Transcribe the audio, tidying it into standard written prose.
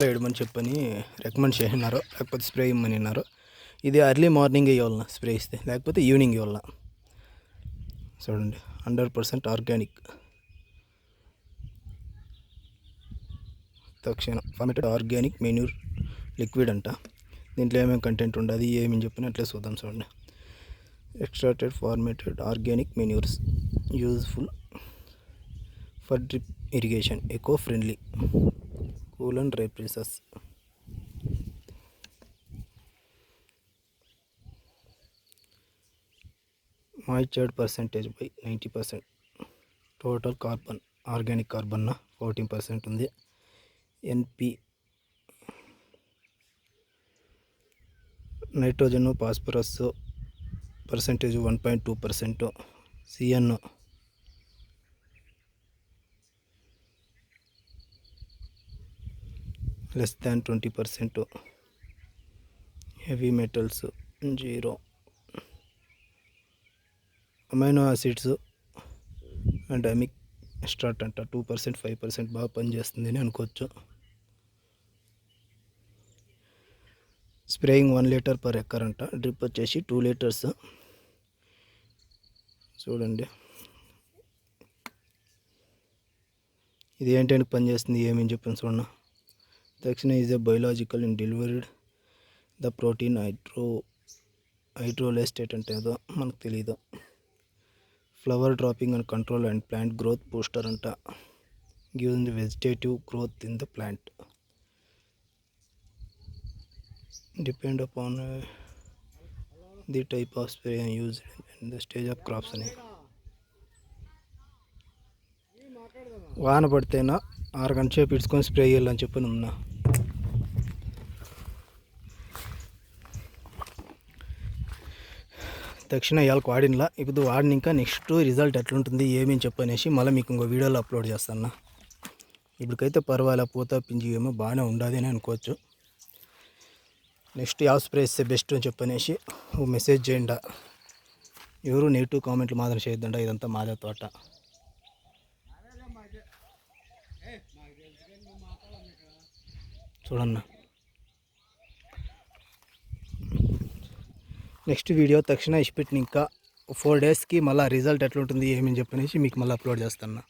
వేయమని చెప్పని రికమెండ్ చేసినారు, లేకపోతే స్ప్రే ఇమ్మని అన్నారు. ఇది ఎర్లీ మార్నింగ్ ఇవ్వాలన్నా స్ప్రే ఇస్తే, లేకపోతే ఈవినింగ్ ఇవ్వాలన్నా. చూడండి 100% ఆర్గానిక్ తక్షణ ఫార్మేటెడ్ ఆర్గానిక్ మెన్యూర్ లిక్విడ్ అంట. దీంట్లో ఏమేమి కంటెంట్ ఉండదు ఏమని చెప్పిన అట్లే చూద్దాం. చూడండి, extracted formatted organic manures useful for drip irrigation, eco friendly, cool and dry places. Moistured percentage by 90%. Total carbon, organic carbon 14% ఉంది. NP nitrogen phosphorus percentage 1.2%. CN less than 20%. Heavy metals 0. Amino acids and humic extract అంట 2%, 5% బాగా పనిచేస్తుంది అని అనుకోవచ్చు. Spraying 1 litre per acre అంట. Drip వచ్చేసి 2 litres. చూడండి ఇది ఏంటంటే పనిచేస్తుంది ఏమని చెప్పాను చూడండి. తక్షణ is a biological in delivered the protein hydrolysate అంటే ఏదో మనకు తెలియదు. Flower dropping and control and plant growth booster అంట. Gives the vegetative growth in the plant. Depend upon the type of spray used and the stage of crops అని. వాన పడితేనా 6 గంటల సేపు ఇడ్చుకొని spray చేయాలని చెప్పి ఉన్నా. తక్షణ ఇవాళకి వాడినలా, ఇప్పుడు వాడిన ఇంకా నెక్స్ట్ రిజల్ట్ ఎట్లుంటుంది ఏమేమి చెప్పనేసి మళ్ళీ మీకు ఇంకో వీడియోలో అప్లోడ్ చేస్తాను. ఇప్పటికైతే పర్వాలే, పూత పింజి ఏమో బాగానే ఉండదు అని అనుకోవచ్చు. నెక్స్ట్ ಯಾವ స్ప్రే ఇస్తే బెస్ట్ అని చెప్పనేసి ఓ మెసేజ్ చేయండి. ఎవరు నెగిటివ్ కామెంట్లు మాత్రం చేయొద్దంట. ఇదంతా మాదే తోట. చూడన్నా నెక్స్ట్ వీడియో తక్షణ ఇచ్చిపెట్టిన ఇంకా 4 డేస్కి మళ్ళీ రిజల్ట్ ఎట్లుంటుంది ఏమని చెప్పనేసి మీకు మళ్ళీ అప్లోడ్ చేస్తాను.